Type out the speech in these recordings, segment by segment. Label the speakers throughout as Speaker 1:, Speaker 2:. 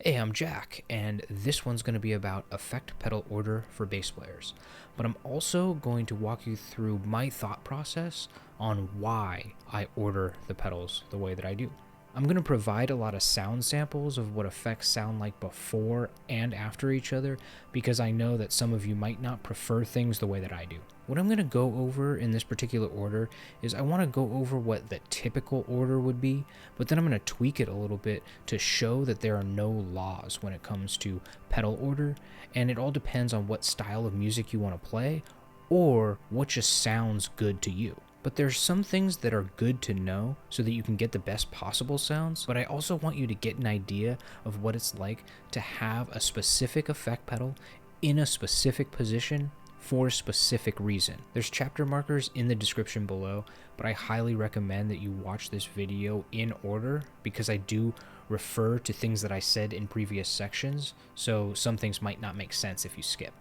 Speaker 1: Hey, I'm Jack, and this one's going to be about effect pedal order for bass players. But I'm also going to walk you through my thought process on why I order the pedals the way that I do. I'm going to provide a lot of sound samples of what effects sound like before and after each other, because I know that some of you might not prefer things the way that I do. What I'm going to go over in this particular order is I want to go over what the typical order would be, but then I'm going to tweak it a little bit to show that there are no laws when it comes to pedal order, and it all depends on what style of music you want to play or what just sounds good to you. But there's some things that are good to know so that you can get the best possible sounds, but I also want you to get an idea of what it's like to have a specific effect pedal in a specific position for a specific reason. There's chapter markers in the description below, but I highly recommend that you watch this video in order because I do refer to things that I said in previous sections, so some things might not make sense if you skip.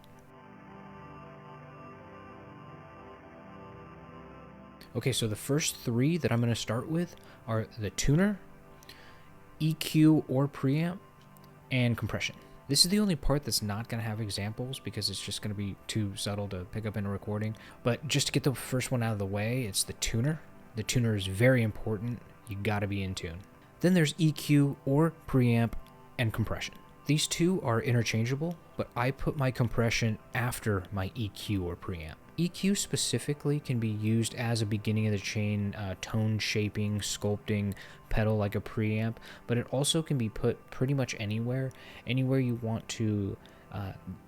Speaker 1: Okay, so the first three that I'm going to start with are the tuner, EQ or preamp, and compression. This is the only part that's not going to have examples because it's just going to be too subtle to pick up in a recording. But just to get the first one out of the way, it's the tuner. The tuner is very important. You got to be in tune. Then there's EQ or preamp and compression. These two are interchangeable, but I put my compression after my EQ or preamp. EQ specifically can be used as a beginning of the chain tone shaping, sculpting pedal like a preamp, but it also can be put pretty much anywhere you want to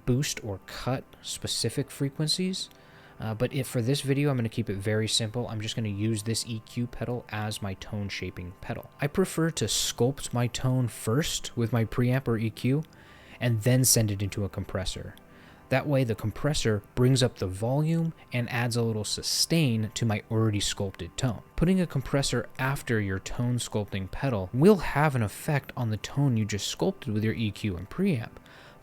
Speaker 1: boost or cut specific frequencies. But for this video, I'm going to keep it very simple. I'm just going to use this EQ pedal as my tone shaping pedal. I prefer to sculpt my tone first with my preamp or EQ and then send it into a compressor. That way the compressor brings up the volume and adds a little sustain to my already sculpted tone. Putting a compressor after your tone sculpting pedal will have an effect on the tone you just sculpted with your EQ and preamp,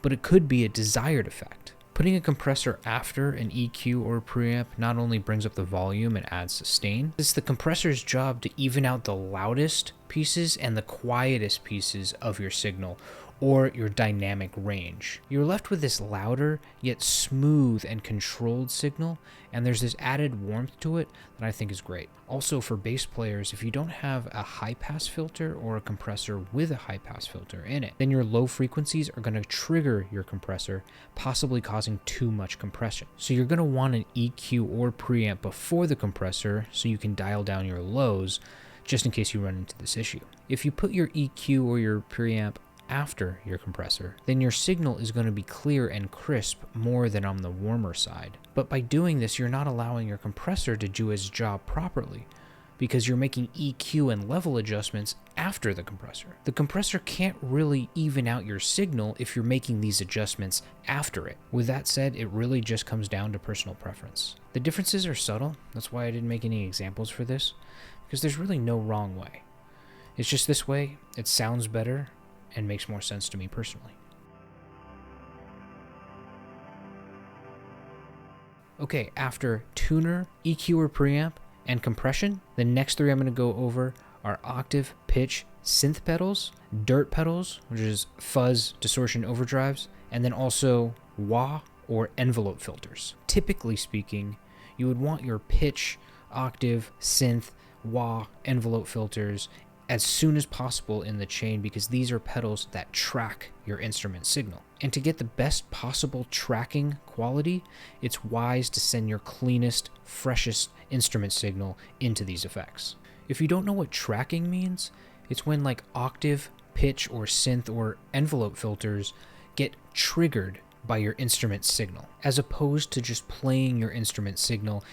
Speaker 1: but it could be a desired effect. Putting a compressor after an EQ or preamp not only brings up the volume and adds sustain, it's the compressor's job to even out the loudest pieces and the quietest pieces of your signal or your dynamic range. You're left with this louder yet smooth and controlled signal, and there's this added warmth to it that I think is great. Also for bass players, if you don't have a high pass filter or a compressor with a high pass filter in it, then your low frequencies are going to trigger your compressor, possibly causing too much compression. So you're going to want an EQ or preamp before the compressor so you can dial down your lows just in case you run into this issue. If you put your EQ or your preamp after your compressor, then your signal is going to be clear and crisp more than on the warmer side. But by doing this, you're not allowing your compressor to do its job properly because you're making EQ and level adjustments after the compressor. The compressor can't really even out your signal if you're making these adjustments after it. With that said, it really just comes down to personal preference. The differences are subtle. That's why I didn't make any examples for this, because there's really no wrong way. It's just this way, it sounds better and makes more sense to me personally. Okay, after tuner, EQ or preamp, and compression, the next three I'm going to go over are octave, pitch, synth pedals, dirt pedals, which is fuzz, distortion, overdrives, and then also wah or envelope filters. Typically speaking, you would want your pitch, octave, synth, wah, envelope filters as soon as possible in the chain because these are pedals that track your instrument signal. And to get the best possible tracking quality, it's wise to send your cleanest, freshest instrument signal into these effects. If you don't know what tracking means, it's when like octave, pitch, or synth or envelope filters get triggered by your instrument signal, as opposed to just playing your instrument signal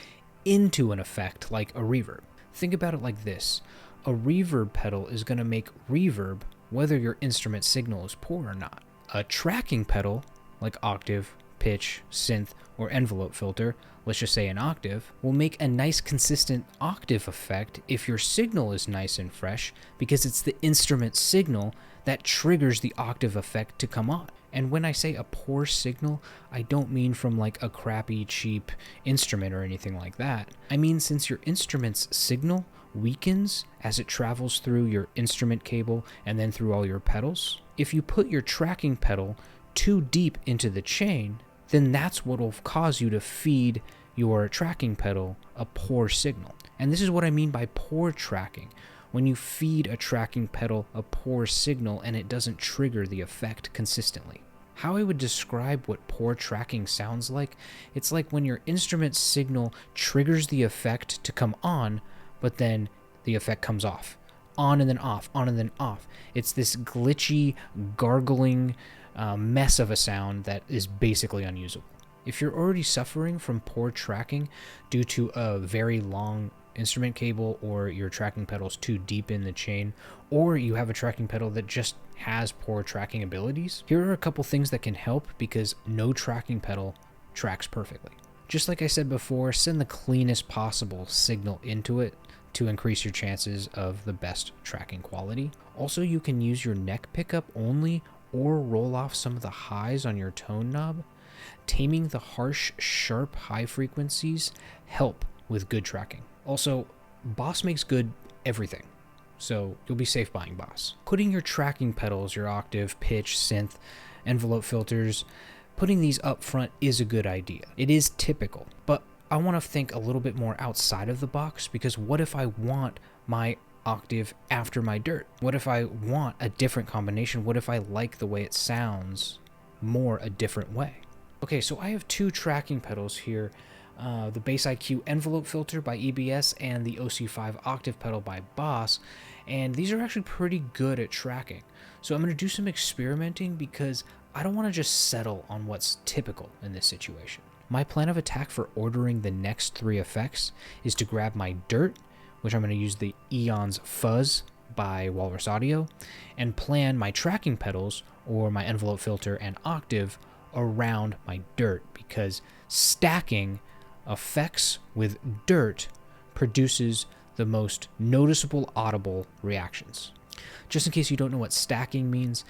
Speaker 1: into an effect like a reverb. Think about it like this. A reverb pedal is going to make reverb whether your instrument signal is poor or not. A tracking pedal, like octave, pitch, synth, or envelope filter, let's just say an octave, will make a nice consistent octave effect if your signal is nice and fresh because it's the instrument signal that triggers the octave effect to come on. And when I say a poor signal, I don't mean from like a crappy, cheap instrument or anything like that. I mean since your instrument's signal weakens as it travels through your instrument cable and then through all your pedals, if you put your tracking pedal too deep into the chain, then that's what will cause you to feed your tracking pedal a poor signal. And this is what I mean by poor tracking. When you feed a tracking pedal a poor signal and it doesn't trigger the effect consistently. How I would describe what poor tracking sounds like, it's like when your instrument signal triggers the effect to come on, but then the effect comes off. On and then off, on and then off. It's this glitchy, gargling mess of a sound that is basically unusable. If you're already suffering from poor tracking due to a very long instrument cable, or your tracking pedal's too deep in the chain, or you have a tracking pedal that just has poor tracking abilities, here are a couple things that can help, because no tracking pedal tracks perfectly. Just like I said before, send the cleanest possible signal into it to increase your chances of the best tracking quality. Also, you can use your neck pickup only or roll off some of the highs on your tone knob. Taming the harsh, sharp high frequencies help with good tracking. Also, Boss makes good everything, so you'll be safe buying Boss. Putting your tracking pedals, your octave, pitch, synth, envelope filters, putting these up front is a good idea. It is typical, but I want to think a little bit more outside of the box, because what if I want my octave after my dirt? What if I want a different combination? What if I like the way it sounds more a different way? Okay, so I have two tracking pedals here. The Bass IQ envelope filter by EBS and the OC5 octave pedal by Boss, and these are actually pretty good at tracking. So I'm going to do some experimenting, because I don't want to just settle on what's typical in this situation. My plan of attack for ordering the next three effects is to grab my dirt, which I'm going to use the Eons Fuzz by Walrus Audio, and plan my tracking pedals, or my envelope filter and octave, around my dirt, because stacking effects with dirt produces the most noticeable audible reactions. Just in case you don't know what stacking means,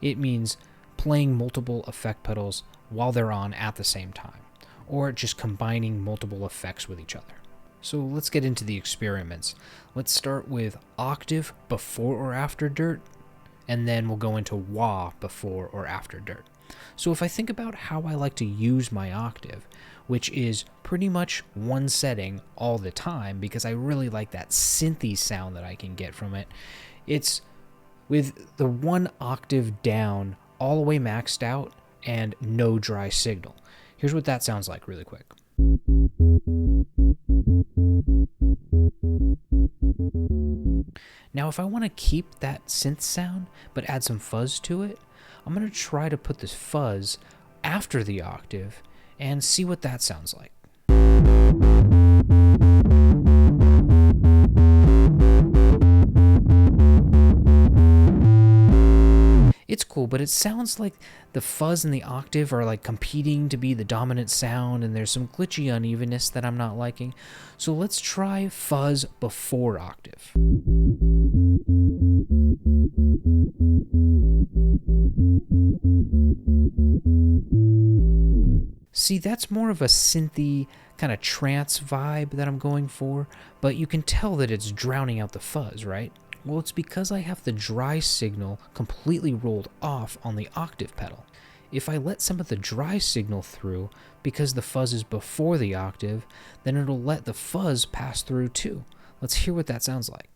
Speaker 1: it means playing multiple effect pedals while they're on at the same time, or just combining multiple effects with each other. So let's get into the experiments. Let's start with octave before or after dirt, and then we'll go into wah before or after dirt. So if I think about how I like to use my octave, which is pretty much one setting all the time, because I really like that synthy sound that I can get from it, it's with the one octave down all the way maxed out and no dry signal. Here's what that sounds like really quick. Now, if I want to keep that synth sound but add some fuzz to it, I'm going to try to put this fuzz after the octave and see what that sounds like. It's cool, but it sounds like the fuzz and the octave are like competing to be the dominant sound, and there's some glitchy unevenness that I'm not liking. So let's try fuzz before octave. See, that's more of a synthy kind of trance vibe that I'm going for, but you can tell that it's drowning out the fuzz, right? Well, it's because I have the dry signal completely rolled off on the octave pedal. If I let some of the dry signal through, because the fuzz is before the octave, then it'll let the fuzz pass through too. Let's hear what that sounds like.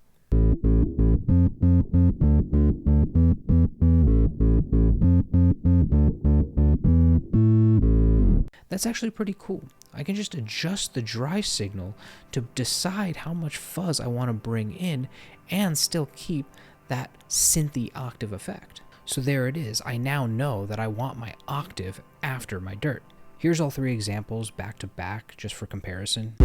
Speaker 1: That's actually pretty cool. I can just adjust the dry signal to decide how much fuzz I want to bring in and still keep that synthy octave effect. So there it is. I now know that I want my octave after my dirt. Here's all three examples back to back just for comparison.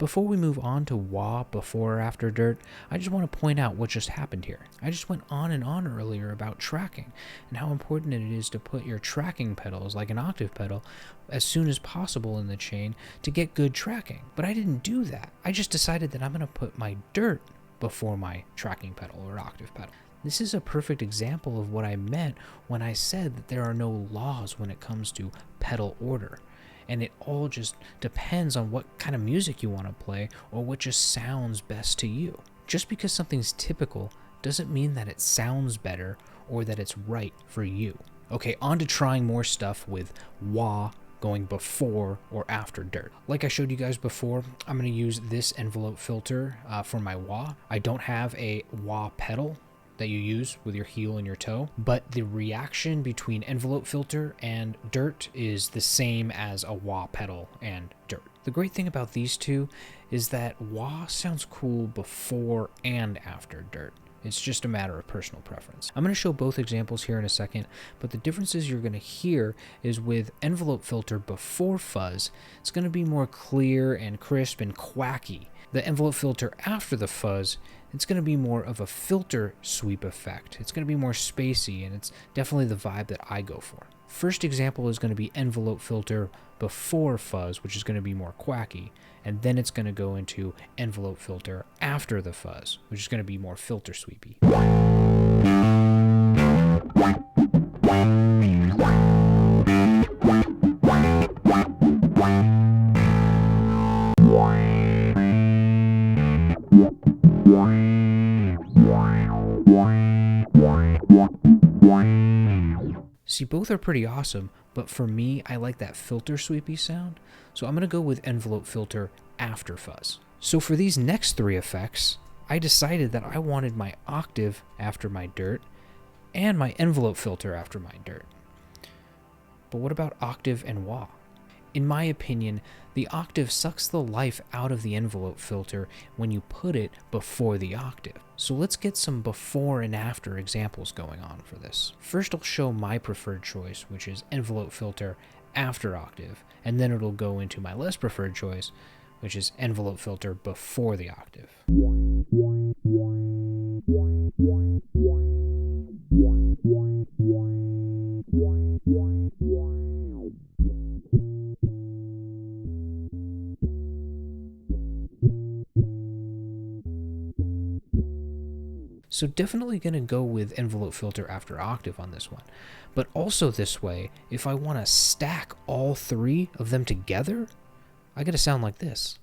Speaker 1: Before we move on to wah before or after dirt, I just want to point out what just happened here. I just went on and on earlier about tracking and how important it is to put your tracking pedals, like an octave pedal, as soon as possible in the chain to get good tracking. But I didn't do that. I just decided that I'm going to put my dirt before my tracking pedal or octave pedal. This is a perfect example of what I meant when I said that there are no laws when it comes to pedal order. And it all just depends on what kind of music you want to play or what just sounds best to you. Just because something's typical doesn't mean that it sounds better or that it's right for you. Okay, on to trying more stuff with wah going before or after dirt. Like I showed you guys before, I'm going to use this envelope filter for my wah. I don't have a wah pedal that you use with your heel and your toe, but the reaction between envelope filter and dirt is the same as a wah pedal and dirt. The great thing about these two is that wah sounds cool before and after dirt. It's just a matter of personal preference. I'm going to show both examples here in a second, but the differences you're going to hear is with envelope filter before fuzz, it's going to be more clear and crisp and quacky. The envelope filter after the fuzz, it's going to be more of a filter sweep effect. It's going to be more spacey, and it's definitely the vibe that I go for. First example is going to be envelope filter before fuzz, which is going to be more quacky, and then it's going to go into envelope filter after the fuzz, which is going to be more filter sweepy. See, both are pretty awesome, but for me, I like that filter sweepy sound, so I'm going to go with envelope filter after fuzz. So for these next three effects, I decided that I wanted my octave after my dirt and my envelope filter after my dirt. But what about octave and wah? In my opinion, the octave sucks the life out of the envelope filter when you put it before the octave. So let's get some before and after examples going on for this. First, I'll show my preferred choice, which is envelope filter after octave, and then it'll go into my less preferred choice, which is envelope filter before the octave. So definitely going to go with envelope filter after octave on this one. But also this way, if I want to stack all three of them together, I get a sound like this.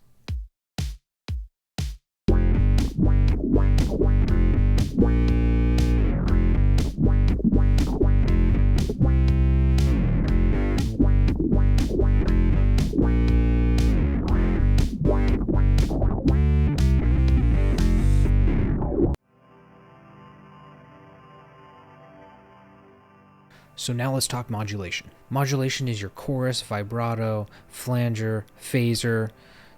Speaker 1: So now let's talk modulation. Modulation is your chorus, vibrato, flanger, phaser,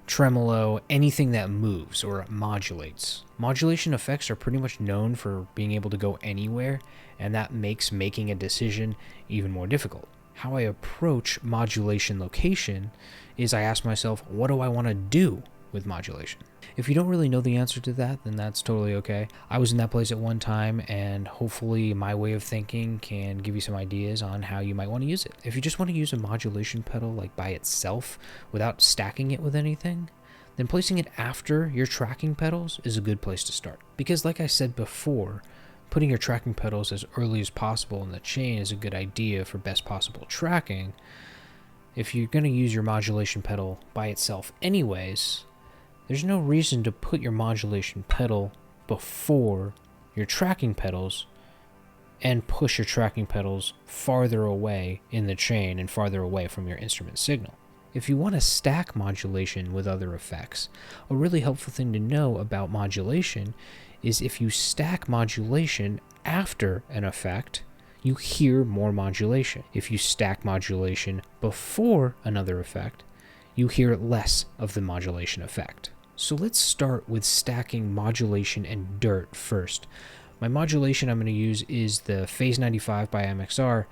Speaker 1: tremolo, anything that moves or modulates. Modulation effects are pretty much known for being able to go anywhere, and that makes making a decision even more difficult. How I approach modulation location is I ask myself, what do I want to do with modulation? If you don't really know the answer to that, then that's totally okay. I was in that place at one time, and hopefully my way of thinking can give you some ideas on how you might want to use it. If you just want to use a modulation pedal like by itself without stacking it with anything, then placing it after your tracking pedals is a good place to start. Because like I said before, putting your tracking pedals as early as possible in the chain is a good idea for best possible tracking. If you're going to use your modulation pedal by itself anyways, there's no reason to put your modulation pedal before your tracking pedals and push your tracking pedals farther away in the chain and farther away from your instrument signal. If you want to stack modulation with other effects, a really helpful thing to know about modulation is if you stack modulation after an effect, you hear more modulation. If you stack modulation before another effect, you hear less of the modulation effect. So let's start with stacking modulation and dirt first. My modulation I'm going to use is the Phase 95 by MXR.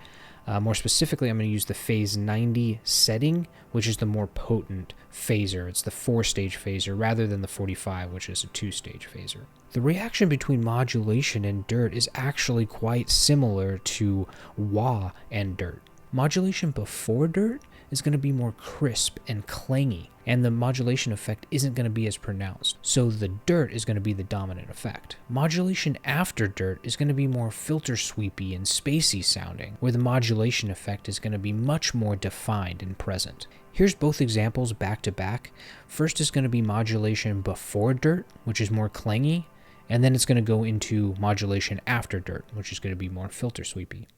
Speaker 1: More specifically, I'm going to use the phase 90 setting, which is the more potent phaser. It's the 4-stage phaser rather than the 45, which is a 2-stage phaser. The reaction between modulation and dirt is actually quite similar to wah and dirt. Modulation before dirt is going to be more crisp and clangy, and the modulation effect isn't going to be as pronounced, so the dirt is going to be the dominant effect. Modulation after dirt is going to be more filter sweepy and spacey sounding, where the modulation effect is going to be much more defined and present. Here's both examples back to back. First is going to be modulation before dirt, which is more clangy, and then it's going to go into modulation after dirt, which is going to be more filter sweepy.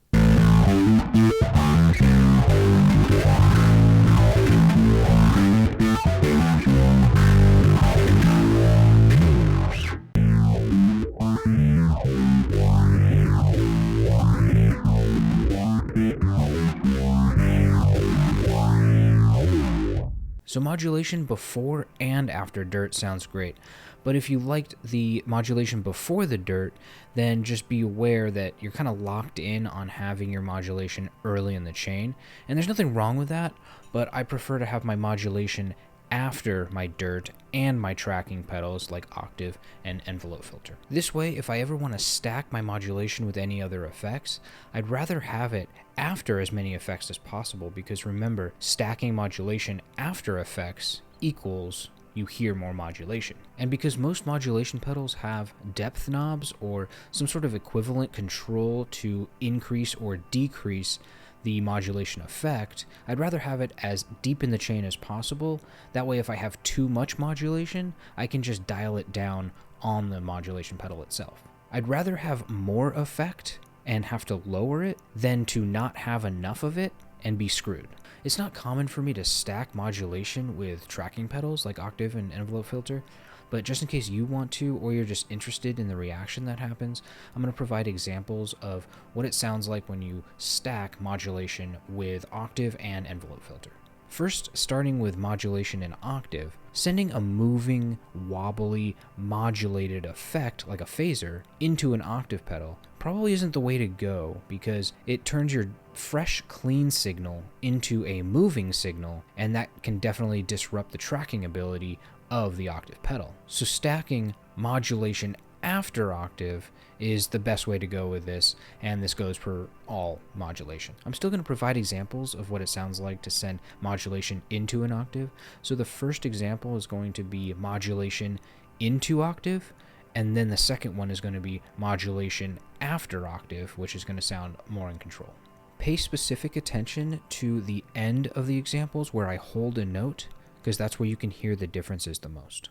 Speaker 1: So modulation before and after dirt sounds great, but if you liked the modulation before the dirt, then just be aware that you're kind of locked in on having your modulation early in the chain, and there's nothing wrong with that, but I prefer to have my modulation after my dirt and my tracking pedals like Octave and envelope filter. This way, if I ever want to stack my modulation with any other effects, I'd rather have it after as many effects as possible, because remember, stacking modulation after effects equals you hear more modulation. And because most modulation pedals have depth knobs or some sort of equivalent control to increase or decrease the modulation effect, I'd rather have it as deep in the chain as possible. That way, if I have too much modulation, I can just dial it down on the modulation pedal itself. I'd rather have more effect and have to lower it than to not have enough of it and be screwed. It's not common for me to stack modulation with tracking pedals like Octave and envelope filter, but just in case you want to, or you're just interested in the reaction that happens, I'm going to provide examples of what it sounds like when you stack modulation with Octave and envelope filter. First, starting with modulation in Octave, sending a moving, wobbly, modulated effect like a phaser into an Octave pedal probably isn't the way to go, because it turns your fresh, clean signal into a moving signal, and that can definitely disrupt the tracking ability of the Octave pedal. So stacking modulation after Octave is the best way to go with this, and this goes for all modulation. I'm still going to provide examples of what it sounds like to send modulation into an octave. So the first example is going to be modulation into Octave, and then the second one is going to be modulation after Octave, which is going to sound more in control. Pay specific attention to the end of the examples where I hold a note, because that's where you can hear the differences the most.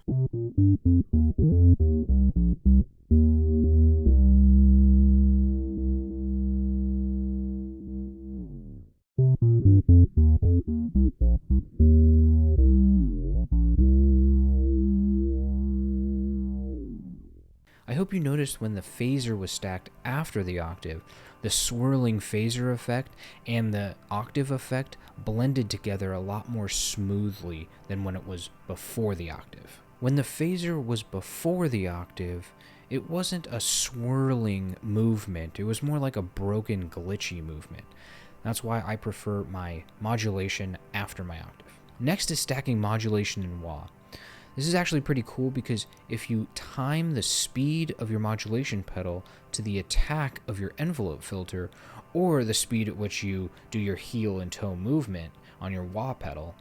Speaker 1: I hope you noticed when the phaser was stacked after the octave, the swirling phaser effect and the octave effect blended together a lot more smoothly than when it was before the octave. When the phaser was before the octave, it wasn't a swirling movement, it was more like a broken, glitchy movement. That's why I prefer my modulation after my octave. Next is stacking modulation in wah. This is actually pretty cool because if you time the speed of your modulation pedal to the attack of your envelope filter, or the speed at which you do your heel and toe movement on your wah pedal,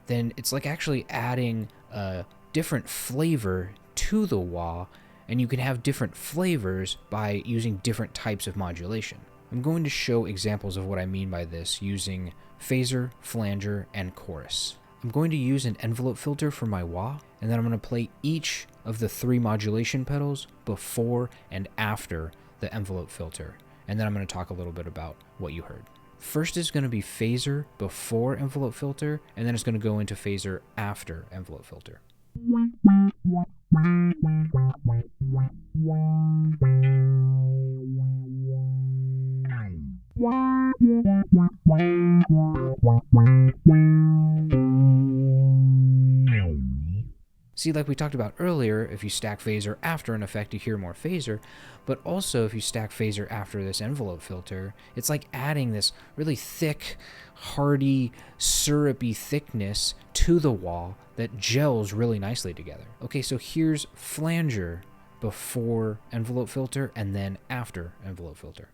Speaker 1: then it's like actually adding a different flavor to the wah, and you can have different flavors by using different types of modulation. I'm going to show examples of what I mean by this using phaser, flanger, and chorus. I'm going to use an envelope filter for my wah, and then I'm going to play each of the 3 modulation pedals before and after the envelope filter, and then I'm going to talk a little bit about what you heard. First is going to be phaser before envelope filter, and then it's going to go into phaser after envelope filter. See, like we talked about earlier, if you stack phaser after an effect, you hear more phaser, but also if you stack phaser after this envelope filter, it's like adding this really thick, hearty, syrupy thickness to the wall that gels really nicely together. Okay, so here's flanger before envelope filter and then after envelope filter.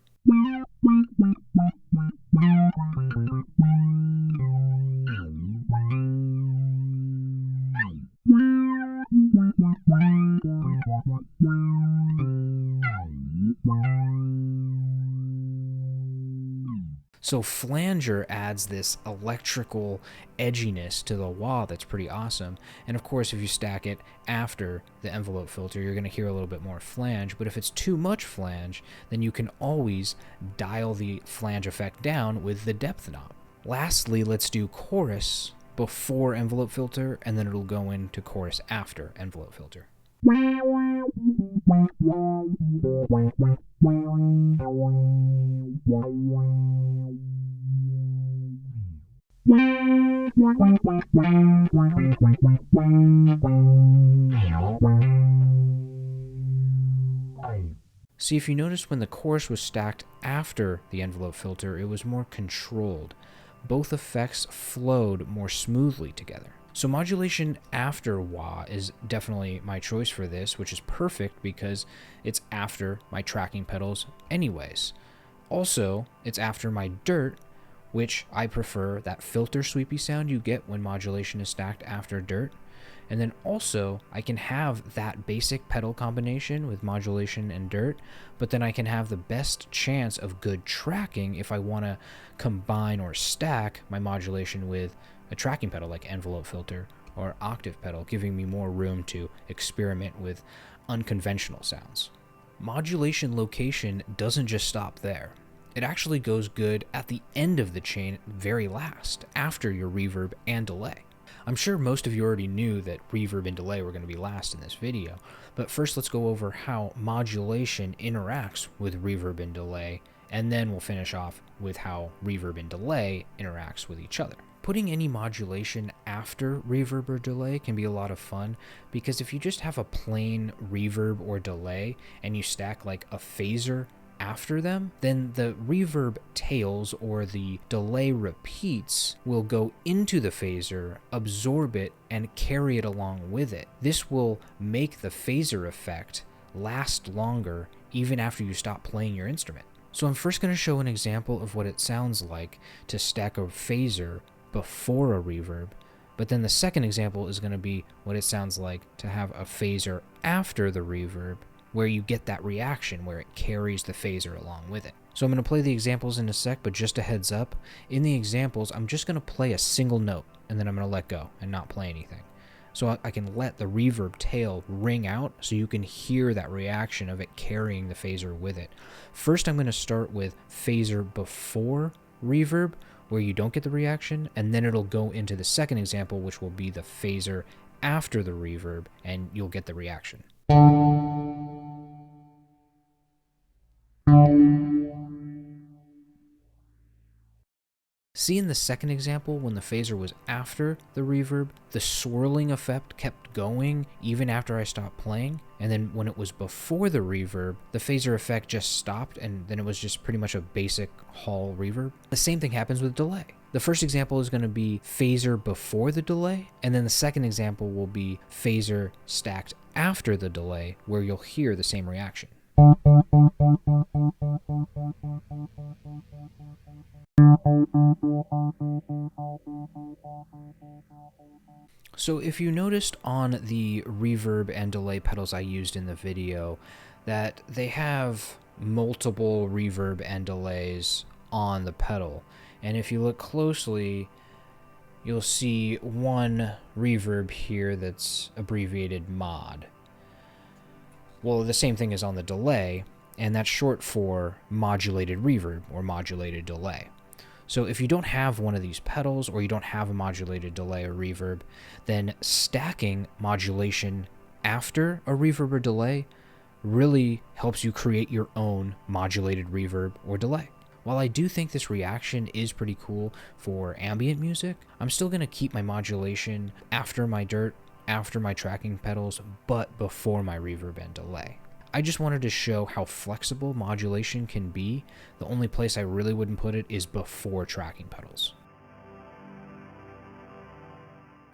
Speaker 1: So flanger adds this electrical edginess to the wah that's pretty awesome. And of course, if you stack it after the envelope filter, you're going to hear a little bit more flange. But if it's too much flange, then you can always dial the flange effect down with the depth knob. Lastly, let's do chorus before envelope filter, and then it'll go into chorus after envelope filter. See, if you notice when the chorus was stacked after the envelope filter, it was more controlled. Both effects flowed more smoothly together. So modulation after wah is definitely my choice for this, which is perfect because it's after my tracking pedals anyways. Also, it's after my dirt, which I prefer that filter sweepy sound you get when modulation is stacked after dirt. And then also, I can have that basic pedal combination with modulation and dirt, but then I can have the best chance of good tracking if I want to combine or stack my modulation with a tracking pedal like envelope filter or octave pedal, giving me more room to experiment with unconventional sounds. Modulation location doesn't just stop there. It actually goes good at the end of the chain, very last, after your reverb and delay. I'm sure most of you already knew that reverb and delay were going to be last in this video, but first let's go over how modulation interacts with reverb and delay, and then we'll finish off with how reverb and delay interacts with each other. Putting any modulation after reverb or delay can be a lot of fun, because if you just have a plain reverb or delay and you stack like a phaser after them, then the reverb tails or the delay repeats will go into the phaser, absorb it, and carry it along with it. This will make the phaser effect last longer even after you stop playing your instrument. So I'm first going to show an example of what it sounds like to stack a phaser before a reverb, but then the second example is going to be what it sounds like to have a phaser after the reverb, where you get that reaction where it carries the phaser along with it. So I'm going to play the examples in a sec, but just a heads up, in the examples, I'm just going to play a single note, and then I'm going to let go and not play anything. So I can let the reverb tail ring out so you can hear that reaction of it carrying the phaser with it. First, I'm going to start with phaser before reverb, where you don't get the reaction, and then it'll go into the second example, which will be the phaser after the reverb, and you'll get the reaction. See, in the second example, when the phaser was after the reverb, the swirling effect kept going even after I stopped playing, and then when it was before the reverb, the phaser effect just stopped, and then it was just pretty much a basic hall reverb. The same thing happens with delay. The first example is going to be phaser before the delay, and then the second example will be phaser stacked after the delay, where you'll hear the same reaction. So if you noticed on the reverb and delay pedals I used in the video that they have multiple reverb and delays on the pedal, and if you look closely, you'll see one reverb here that's abbreviated mod. Well, the same thing is on the delay, and that's short for modulated reverb or modulated delay. So if you don't have one of these pedals, or you don't have a modulated delay or reverb, then stacking modulation after a reverb or delay really helps you create your own modulated reverb or delay. While I do think this reaction is pretty cool for ambient music, I'm still going to keep my modulation after my dirt after my tracking pedals, but before my reverb and delay. I just wanted to show how flexible modulation can be. The only place I really wouldn't put it is before tracking pedals.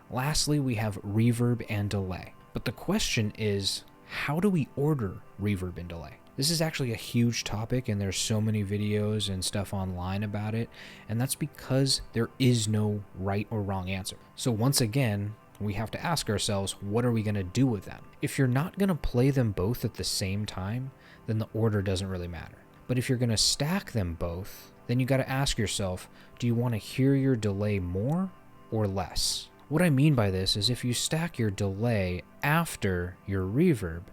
Speaker 1: Lastly, we have reverb and delay. But the question is, how do we order reverb and delay? This is actually a huge topic, and there's so many videos and stuff online about it, and that's because there is no right or wrong answer. So once again, we have to ask ourselves, what are we going to do with them? If you're not going to play them both at the same time, then the order doesn't really matter. But if you're going to stack them both, then you got to ask yourself, do you want to hear your delay more or less? What I mean by this is if you stack your delay after your reverb,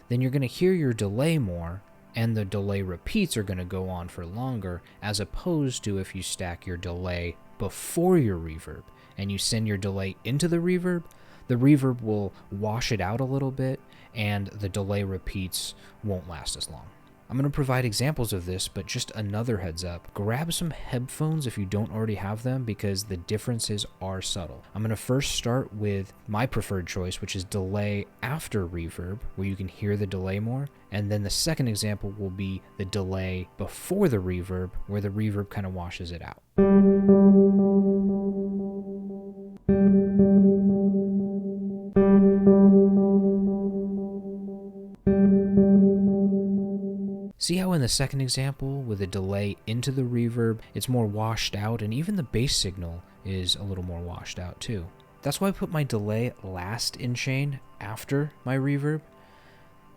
Speaker 1: then you're going to hear your delay more, and the delay repeats are going to go on for longer, as opposed to if you stack your delay before your reverb and you send your delay into the reverb will wash it out a little bit, and the delay repeats won't last as long. I'm going to provide examples of this, but just another heads up. Grab some headphones if you don't already have them, because the differences are subtle. I'm going to first start with my preferred choice, which is delay after reverb, where you can hear the delay more. And then the second example will be the delay before the reverb, where the reverb kind of washes it out. See how in the second example, with a delay into the reverb, it's more washed out, and even the bass signal is a little more washed out too. That's why I put my delay last in chain after my reverb.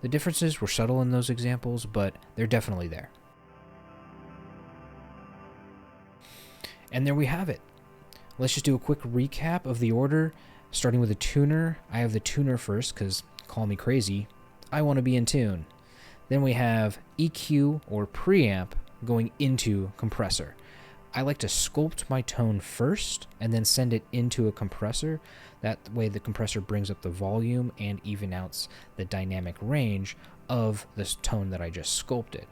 Speaker 1: The differences were subtle in those examples, but they're definitely there. And there we have it. Let's just do a quick recap of the order, starting with the tuner. I have the tuner first, because call me crazy, I want to be in tune. Then we have EQ or preamp going into compressor. I like to sculpt my tone first and then send it into a compressor. That way the compressor brings up the volume and even outs the dynamic range of this tone that I just sculpted.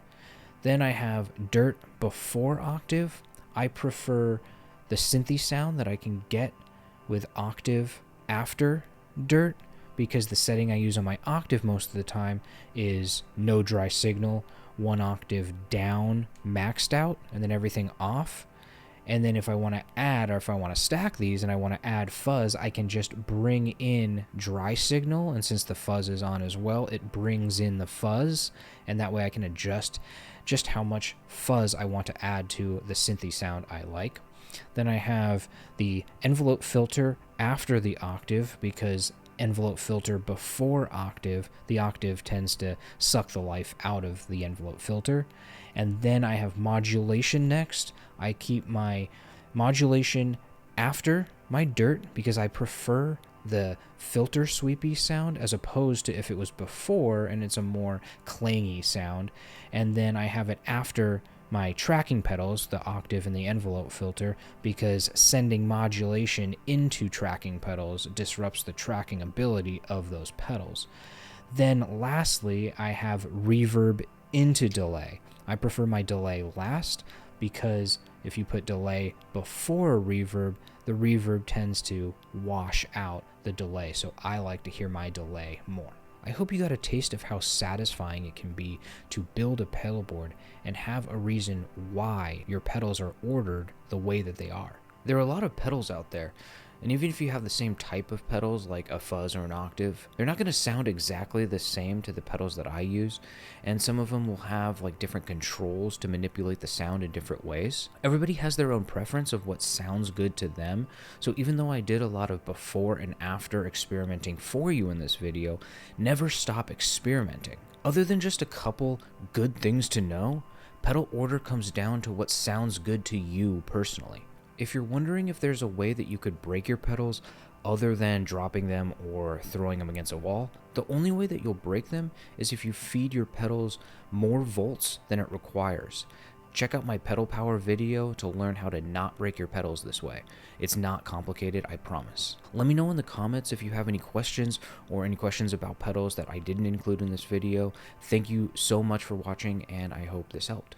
Speaker 1: Then I have dirt before octave. I prefer the synthy sound that I can get with octave after dirt, because the setting I use on my octave most of the time is no dry signal, 1 octave down, maxed out, and then everything off. And then if I want to add, or if I want to stack these and I want to add fuzz, I can just bring in dry signal, and since the fuzz is on as well, it brings in the fuzz, and that way I can adjust just how much fuzz I want to add to the synthy sound I like. Then I have the envelope filter after the octave, because envelope filter before octave, the octave tends to suck the life out of the envelope filter. And then I have modulation next. I keep my modulation after my dirt, because I prefer the filter sweepy sound as opposed to if it was before and it's a more clangy sound. And then I have it after my tracking pedals, the octave and the envelope filter, because sending modulation into tracking pedals disrupts the tracking ability of those pedals. Then lastly, I have reverb into delay. I prefer my delay last, because if you put delay before a reverb, the reverb tends to wash out the delay, so I like to hear my delay more. I hope you got a taste of how satisfying it can be to build a pedal board and have a reason why your pedals are ordered the way that they are. There are a lot of pedals out there, and even if you have the same type of pedals like a fuzz or an octave, they're not going to sound exactly the same to the pedals that I use, and some of them will have like different controls to manipulate the sound in different ways. Everybody has their own preference of what sounds good to them, so even though I did a lot of before and after experimenting for you in this video, never stop experimenting. Other than just a couple good things to know, pedal order comes down to what sounds good to you personally. If you're wondering if there's a way that you could break your pedals other than dropping them or throwing them against a wall, the only way that you'll break them is if you feed your pedals more volts than it requires. Check out my pedal power video to learn how to not break your pedals this way. It's not complicated, I promise. Let me know in the comments if you have any questions or any questions about pedals that I didn't include in this video. Thank you so much for watching, and I hope this helped.